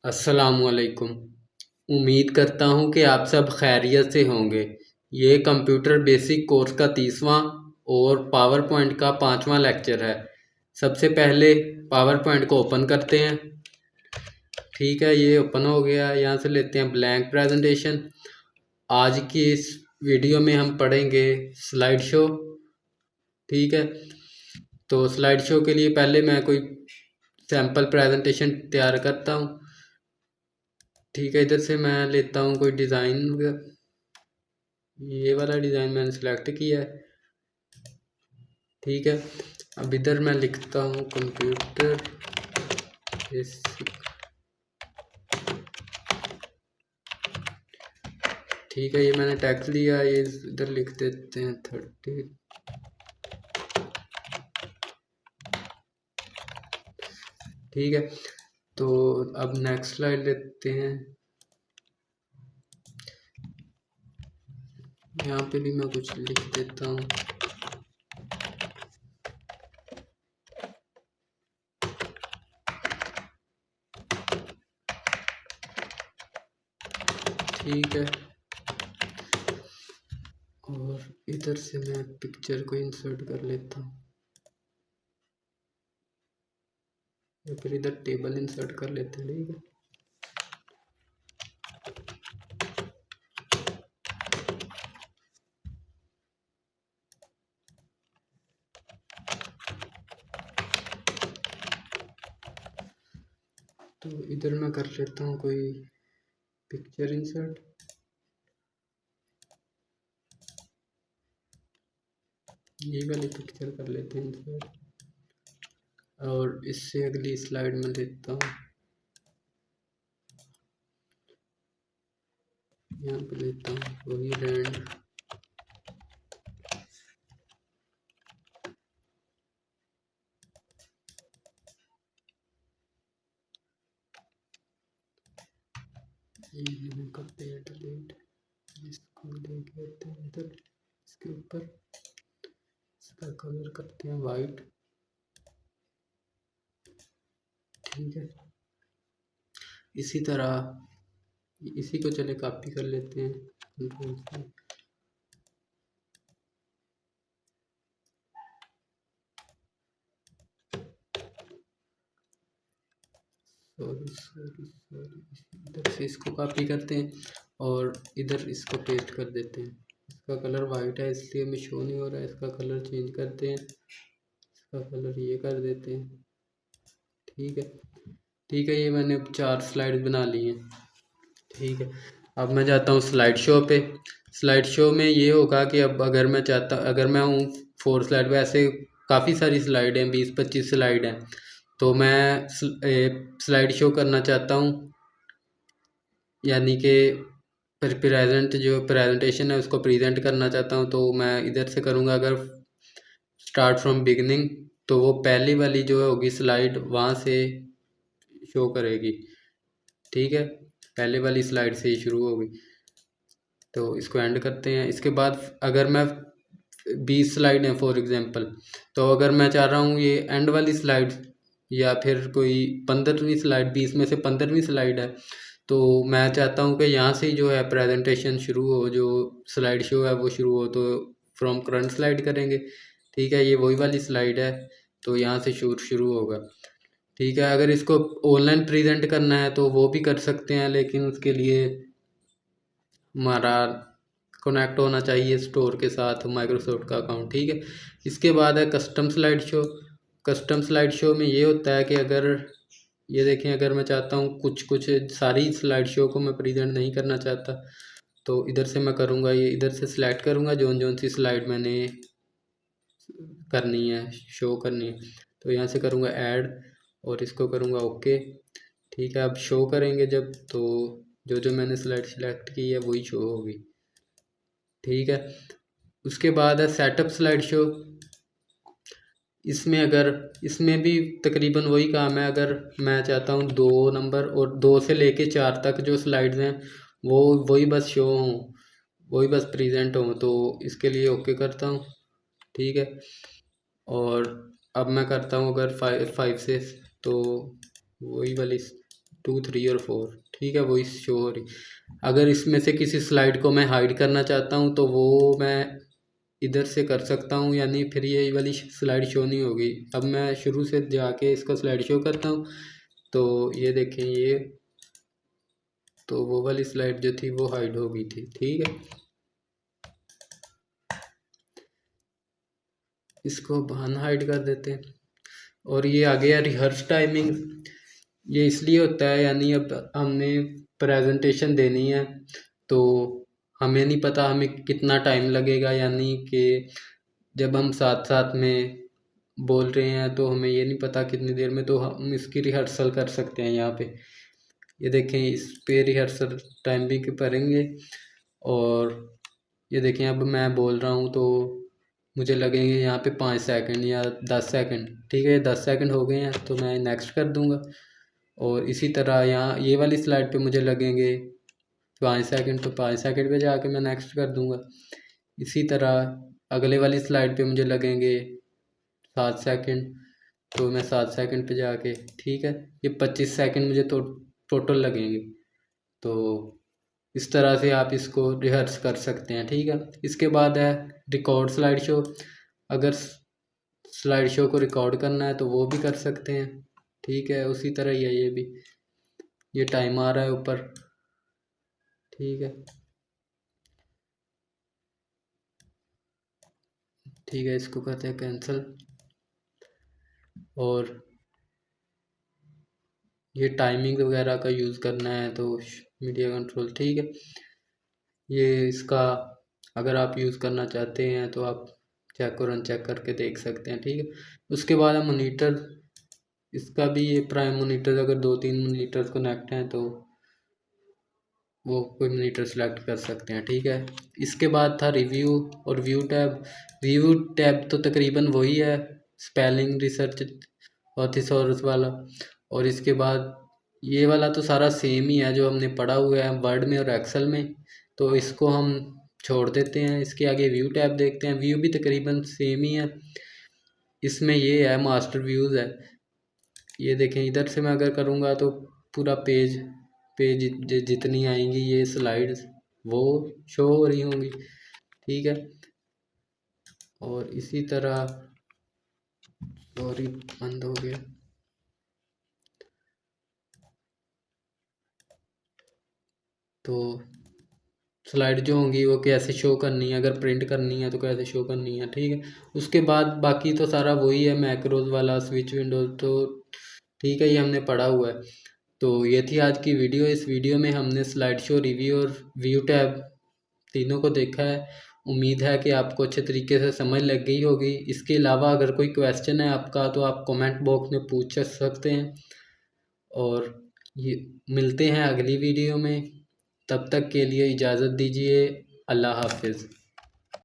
अस्सलामुअलैकुम। उम्मीद करता हूँ कि आप सब खैरियत से होंगे। ये कंप्यूटर बेसिक कोर्स का 30वां और पावर पॉइंट का 5वां लेक्चर है। सबसे पहले पावर पॉइंट को ओपन करते हैं। ठीक है, ये ओपन हो गया। यहाँ से लेते हैं ब्लैंक प्रेजेंटेशन। आज की इस वीडियो में हम पढ़ेंगे स्लाइड शो। ठीक है, तो स्लाइड शो के लिए पहले मैं कोई सैम्पल प्रेजेंटेशन तैयार करता हूँ। ठीक है, इधर से मैं लेता हूँ कोई डिज़ाइन। ये वाला डिज़ाइन मैंने सेलेक्ट किया है। ठीक है, अब इधर मैं लिखता हूँ कंप्यूटर बेसिक। ठीक है, ये मैंने टैक्स लिया, ये इधर लिख देते हैं 30। ठीक है, तो अब नेक्स्ट स्लाइड लेते हैं। यहाँ पे भी मैं कुछ लिख देता हूँ। ठीक है, और इधर से मैं पिक्चर को इंसर्ट कर लेता हूँ, या फिर इधर टेबल इंसर्ट कर लेते हैं। ठीक है, तो इधर मैं कर लेता हूँ कोई पिक्चर इंसर्ट। ये वाली पिक्चर कर लेते हैं इंसर्ट, और इससे अगली स्लाइड में देता हूँ। यहाँ पे लेता हूँ वही लैंड। ये कंपेयर डिलीट, इसको देख लेते हैं इधर। इसके ऊपर इसका कलर करते हैं वाइट। ठीक है, इसी तरह इसी को चले कॉपी कर लेते हैं, कंट्रोल से। सॉरी सॉरी सॉरी, इधर से इसको कॉपी करते हैं और इधर इसको पेस्ट कर देते हैं। इसका कलर वाइट है इसलिए हमें शो नहीं हो रहा है। इसका कलर चेंज करते हैं, इसका कलर ये कर देते हैं। ठीक है, ठीक है, ये मैंने 4 स्लाइड बना ली हैं। ठीक है, अब मैं जाता हूँ स्लाइड शो पे। स्लाइड शो में ये होगा कि अब अगर मैं हूँ 4 स्लाइड पे, ऐसे काफ़ी सारी स्लाइड हैं, 20-25 स्लाइड हैं। तो मैं स्लाइड शो करना चाहता हूँ, यानी कि प्रेजेंटेशन है उसको प्रेजेंट करना चाहता हूँ। तो मैं इधर से करूँगा, अगर स्टार्ट फ्रॉम बिगनिंग, तो वो पहली वाली जो होगी स्लाइड वहाँ से शो करेगी। ठीक है, पहले वाली स्लाइड से ही शुरू होगी। तो इसको एंड करते हैं। इसके बाद अगर मैं 20 स्लाइड हैं फॉर एग्जांपल, तो अगर मैं चाह रहा हूँ ये एंड वाली स्लाइड या फिर कोई 15वीं स्लाइड, 20 में से 15वीं स्लाइड है, तो मैं चाहता हूँ कि यहाँ से ही जो है प्रेजेंटेशन शुरू हो, जो स्लाइड शो है वो शुरू हो। तो फ्रॉम करंट स्लाइड करेंगे। ठीक है, ये वही वाली स्लाइड है, तो यहाँ से शुरू शुरू होगा। ठीक है, अगर इसको ऑनलाइन प्रेजेंट करना है तो वो भी कर सकते हैं, लेकिन उसके लिए हमारा कनेक्ट होना चाहिए स्टोर के साथ, माइक्रोसॉफ्ट का अकाउंट। ठीक है, इसके बाद है custom slide show. Custom slide show में ये होता है कि अगर ये देखें, अगर मैं चाहता हूँ कुछ कुछ सारी स्लाइड शो को मैं प्रेजेंट नहीं करना चाहता, तो इधर से मैं करूँगा, ये इधर से सिलेक्ट करूँगा जोन जोन सी स्लाइड मैंने करनी है, शो करनी है। तो यहाँ से करूँगा ऐड और इसको करूँगा ओके। ठीक है, अब शो करेंगे जब, तो जो जो मैंने स्लाइड सेलेक्ट की है वही शो होगी। ठीक है, उसके बाद है सेटअप स्लाइड शो। इसमें भी तकरीबन वही काम है। अगर मैं चाहता हूँ 2 नंबर और 2 से लेके 4 तक जो स्लाइड्स हैं वो वही बस शो हों, वही बस प्रेजेंट हों, तो इसके लिए ओके करता हूँ। ठीक है, और अब मैं करता हूँ अगर 5 से, तो वही वाली 2 3 और 4, ठीक है, वही शो हो रही। अगर इसमें से किसी स्लाइड को मैं हाइड करना चाहता हूँ तो वो मैं इधर से कर सकता हूँ, यानी फिर ये वाली स्लाइड शो नहीं होगी। अब मैं शुरू से जाके इसका स्लाइड शो करता हूँ, तो ये देखें, ये तो वो वाली स्लाइड जो थी वो हाइड हो गई थी, ठीक है। इसको अनहाइड कर देते हैं। और ये आ गया रिहर्स टाइमिंग। ये इसलिए होता है, यानी अब हमने प्रेजेंटेशन देनी है तो हमें नहीं पता हमें कितना टाइम लगेगा, यानी कि जब हम साथ साथ में बोल रहे हैं तो हमें ये नहीं पता कितनी देर में, तो हम इसकी रिहर्सल कर सकते हैं यहाँ पे। ये देखें, इस पे रिहर्सल टाइम भी करेंगे। और ये देखें, अब मैं बोल रहा हूँ तो मुझे लगेंगे यहाँ पे 5 सेकंड या 10 सेकंड, ठीक है। 10 सेकंड हो गए हैं तो मैं नेक्स्ट कर दूँगा। और इसी तरह यहाँ ये वाली स्लाइड पे मुझे लगेंगे 5 सेकंड, तो 5 सेकंड पे जाके मैं नेक्स्ट कर दूँगा। इसी तरह अगले वाली स्लाइड पे मुझे लगेंगे 7 सेकंड, तो मैं 7 सेकंड पे जाके, ठीक है, ये 25 सेकंड मुझे तो टोटल लगेंगे। तो इस तरह से आप इसको रिहर्स कर सकते हैं, ठीक है। इसके बाद है रिकॉर्ड स्लाइड शो। अगर स्लाइड शो को रिकॉर्ड करना है तो वो भी कर सकते हैं, ठीक है। उसी तरह ही है ये भी, ये टाइम आ रहा है ऊपर, ठीक है। ठीक है, इसको करते हैं कैंसिल। और ये टाइमिंग वगैरह का यूज़ करना है तो मीडिया कंट्रोल, ठीक है। ये इसका अगर आप यूज़ करना चाहते हैं तो आप चेक और अनचेक करके देख सकते हैं, ठीक है। उसके बाद हम मोनीटर, इसका भी ये प्राइम मोनीटर, अगर 2 3 मोनीटर्स कनेक्ट हैं तो वो कोई मोनीटर सेलेक्ट कर सकते हैं, ठीक है। इसके बाद था रिव्यू और व्यू टैब। व्यू टैब तो तकरीबन वही है, स्पेलिंग रिसर्च और थिसॉरस वाला। और इसके बाद ये वाला तो सारा सेम ही है जो हमने पढ़ा हुआ है वर्ड में और एक्सेल में, तो इसको हम छोड़ देते हैं। इसके आगे व्यू टैब देखते हैं। व्यू भी तकरीबन सेम ही है। इसमें ये है मास्टर व्यूज़ है। ये देखें, इधर से मैं अगर करूँगा तो पूरा पेज पेज जितनी आएंगी ये स्लाइड्स वो शो हो रही होंगी, ठीक है। और इसी तरह, सॉरी बंद हो गया। तो स्लाइड जो होंगी वो कैसे शो करनी है, अगर प्रिंट करनी है तो कैसे शो करनी है, ठीक है। उसके बाद बाकी तो सारा वही है, मैक्रोज वाला, स्विच विंडोज, तो ठीक है, ये हमने पढ़ा हुआ है। तो ये थी आज की वीडियो। इस वीडियो में हमने स्लाइड शो, रिव्यू और व्यू टैब तीनों को देखा है। उम्मीद है कि आपको अच्छे तरीके से समझ लग गई होगी। इसके अलावा अगर कोई क्वेश्चन है आपका तो आप कमेंट बॉक्स में पूछ सकते हैं। और ये मिलते हैं अगली वीडियो में, तब तक के लिए इजाज़त दीजिए। अल्लाह हाफिज़।